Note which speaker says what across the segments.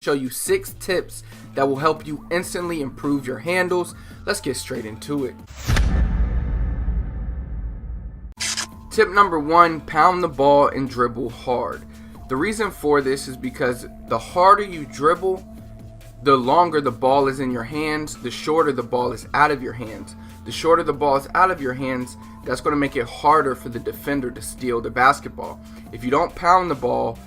Speaker 1: Show you 6 tips that will help you instantly improve your handles. Let's get straight into it. Tip number 1, pound the ball and dribble hard. The reason for this is because the harder you dribble, the longer the ball is in your hands, the shorter the ball is out of your hands. The shorter the ball is out of your hands, that's going to make it harder for the defender to steal the basketball. If you don't pound the ball,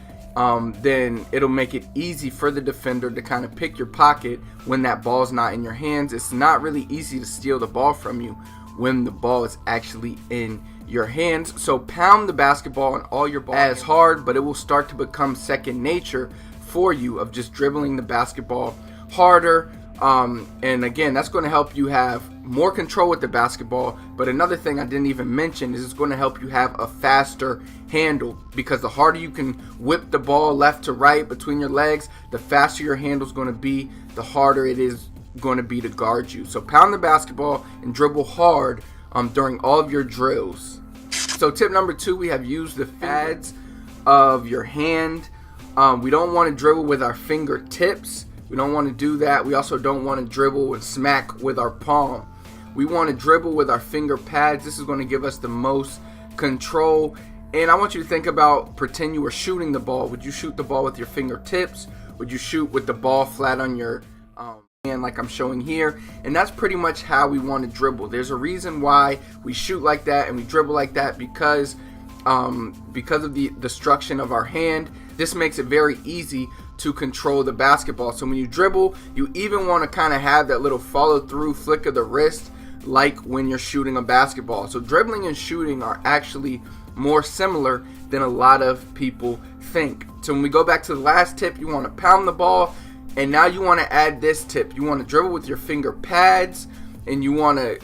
Speaker 1: then it'll make it easy for the defender to kind of pick your pocket when that ball's not in your hands. It's not really easy to steal the ball from you when the ball is actually in your hands. So pound the basketball and all your balls as hard, but it will start to become second nature for you of just dribbling the basketball harder. And again, that's going to help you have more control with the basketball. But another thing I didn't even mention is it's going to help you have a faster handle, because the harder you can whip the ball left to right between your legs, the faster your handle is going to be, the harder it is going to be to guard you. So pound the basketball and dribble hard during all of your drills. So tip number 2, we have used the pads of your hand. We don't want to dribble with our fingertips. We don't want to do that. We also don't want to dribble and smack with our palm. We want to dribble with our finger pads. This is going to give us the most control. And I want you to think about, pretend you were shooting the ball. Would you shoot the ball with your fingertips? Would you shoot with the ball flat on your hand like I'm showing here? And that's pretty much how we want to dribble. There's a reason why we shoot like that and we dribble like that, because of the destruction of our hand. This makes it very easy to control the basketball. So when you dribble, you even want to kind of have that little follow through flick of the wrist like when you're shooting a basketball. So dribbling and shooting are actually more similar than a lot of people think. So when we go back to the last tip, you want to pound the ball, and now you want to add this tip. You want to dribble with your finger pads, and you want to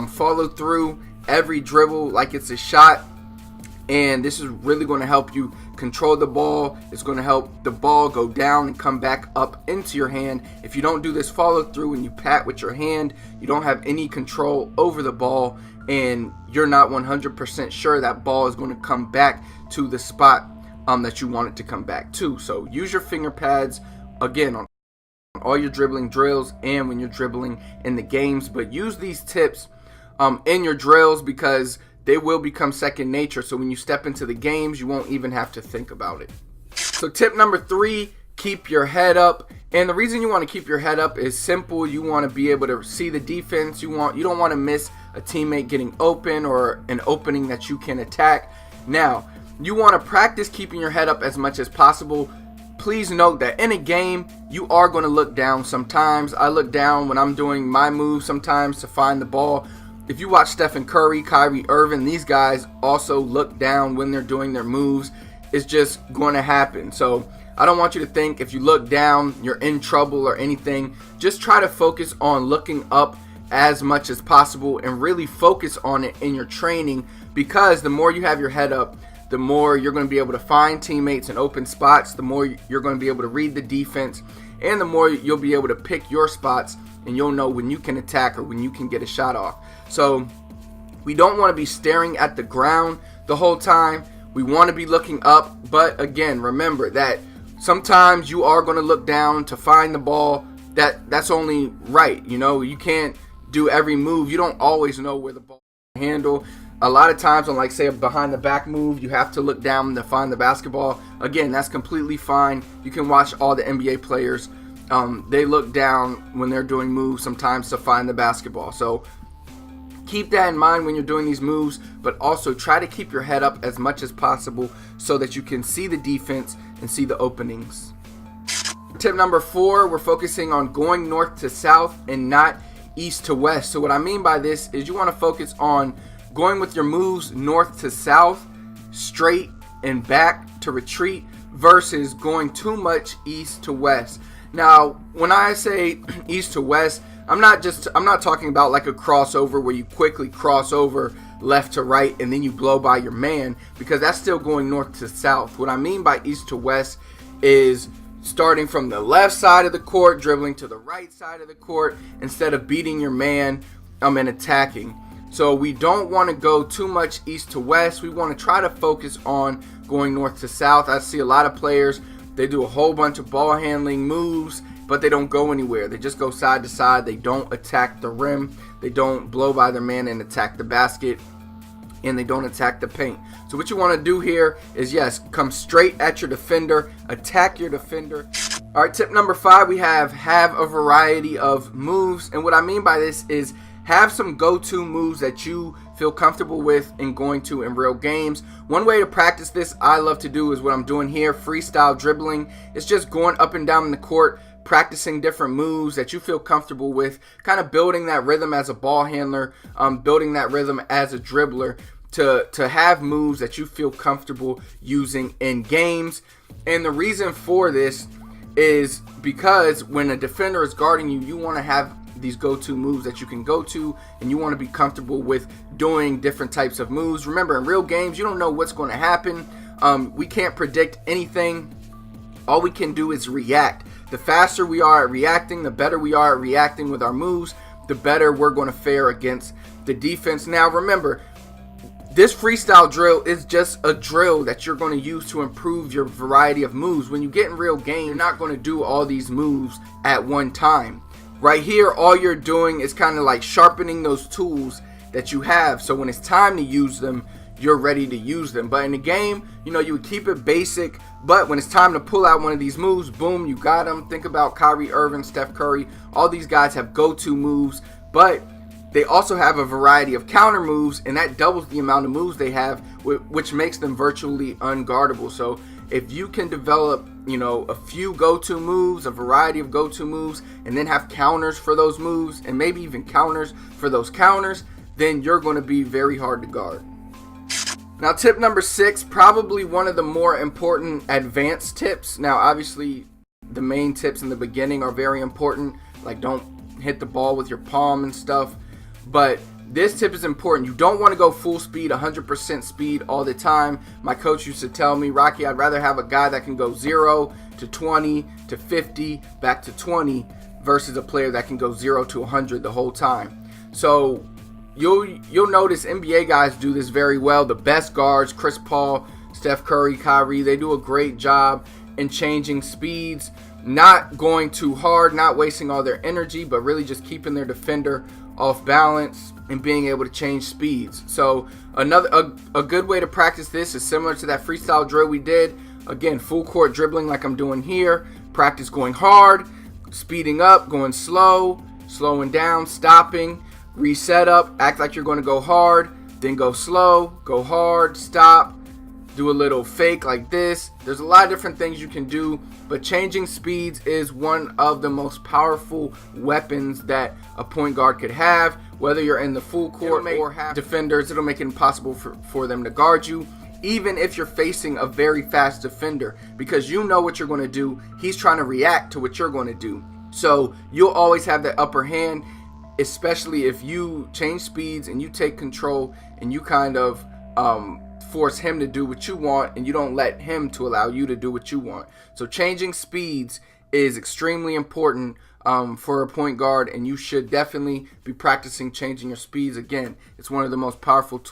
Speaker 1: follow through every dribble like it's a shot. And this is really going to help you control the ball. It's going to help the ball go down and come back up into your hand. If you don't do this follow through and you pat with your hand, you don't have any control over the ball, and you're not 100% sure that ball is going to come back to the spot that you want it to come back to. So use your finger pads again on all your dribbling drills and when you're dribbling in the games. But use these tips in your drills, because they will become second nature. So when you step into the games, you won't even have to think about it. So tip number 3, keep your head up. And the reason you want to keep your head up is simple. You want to be able to see the defense. You don't want to miss a teammate getting open or an opening that you can attack. Now, you want to practice keeping your head up as much as possible. Please note that in a game, you are going to look down sometimes. I look down when I'm doing my move sometimes to find the ball. If you watch Stephen Curry, Kyrie Irving, these guys also look down when they're doing their moves. It's just going to happen. So I don't want you to think if you look down, you're in trouble or anything. Just try to focus on looking up as much as possible and really focus on it in your training, because the more you have your head up, the more you're going to be able to find teammates in open spots, the more you're going to be able to read the defense, and the more you'll be able to pick your spots, and you'll know when you can attack or when you can get a shot off. So we don't want to be staring at the ground the whole time. We want to be looking up. But again, remember that sometimes you are going to look down to find the ball. That's only right. You can't do every move. You don't always know where the ball is handle. A lot of times on, like, say, a behind the back move, you have to look down to find the basketball. Again, that's completely fine. You can watch all the NBA players. They look down when they're doing moves sometimes to find the basketball. So keep that in mind when you're doing these moves, but also try to keep your head up as much as possible so that you can see the defense and see the openings. Tip number 4, we're focusing on going north to south and not east to west. So what I mean by this is you want to focus on going with your moves north to south, straight and back to retreat, versus going too much east to west. Now, when I say east to west, I'm not talking about like a crossover where you quickly cross over left to right and then you blow by your man, because that's still going north to south. What I mean by east to west is starting from the left side of the court, dribbling to the right side of the court instead of beating your man and attacking. So we don't want to go too much east to west. We want to try to focus on going north to south. I see a lot of players, They do a whole bunch of ball handling moves, but they don't go anywhere. They just go side to side. They don't attack the rim. They don't blow by their man and attack the basket. And they don't attack the paint. So what you want to do here is, yes, come straight at your defender, attack your defender. All right, tip number 5, we have a variety of moves. And what I mean by this is have some go-to moves that you feel comfortable with and going to in real games. One way to practice this I love to do is what I'm doing here, freestyle dribbling. It's just going up and down the court, practicing different moves that you feel comfortable with, kind of building that rhythm as a ball handler, building that rhythm as a dribbler to have moves that you feel comfortable using in games. And the reason for this is because when a defender is guarding you, you want to have these go-to moves that you can go to, and you want to be comfortable with doing different types of moves. Remember, in real games, you don't know what's going to happen. We can't predict anything. All we can do is react. The faster we are at reacting, the better we are at reacting with our moves, the better we're going to fare against the defense. Now, remember, this freestyle drill is just a drill that you're going to use to improve your variety of moves. When you get in real game, you're not going to do all these moves at one time. Right here, all you're doing is kind of like sharpening those tools that you have. So when it's time to use them, you're ready to use them. But in the game, you know, you would keep it basic. But when it's time to pull out one of these moves, boom, you got them. Think about Kyrie Irving, Steph Curry. All these guys have go-to moves, but they also have a variety of counter moves, and that doubles the amount of moves they have, which makes them virtually unguardable. So if you can develop, you know, a few go-to moves, a variety of go-to moves, and then have counters for those moves, and maybe even counters for those counters, then you're going to be very hard to guard. Now, tip number 6, probably one of the more important advanced tips. Now, obviously, the main tips in the beginning are very important, like don't hit the ball with your palm and stuff. But this tip is important. You don't want to go full speed, 100% speed all the time. My coach used to tell me, Rocky, I'd rather have a guy that can go 0 to 20 to 50, back to 20, versus a player that can go 0 to 100 the whole time. So you'll notice NBA guys do this very well. The best guards, Chris Paul, Steph Curry, Kyrie, they do a great job in changing speeds, not going too hard, not wasting all their energy, but really just keeping their defender off balance and being able to change speeds. So a good way to practice this is similar to that freestyle drill we did. Again, full court dribbling like I'm doing here. Practice going hard, speeding up, going slow, slowing down, stopping, reset up, act like you're going to go hard, then go slow, go hard, stop, do a little fake like this. There's a lot of different things you can do, but changing speeds is one of the most powerful weapons that a point guard could have. Whether you're in the full court or have defenders, it'll make it impossible for them to guard you, even if you're facing a very fast defender, because you know what you're going to do. He's trying to react to what you're going to do. So you'll always have the upper hand, especially if you change speeds and you take control and you kind of force him to do what you want, and you don't let him to allow you to do what you want. So changing speeds is extremely important for a point guard, and you should definitely be practicing changing your speeds. Again, it's one of the most powerful tools.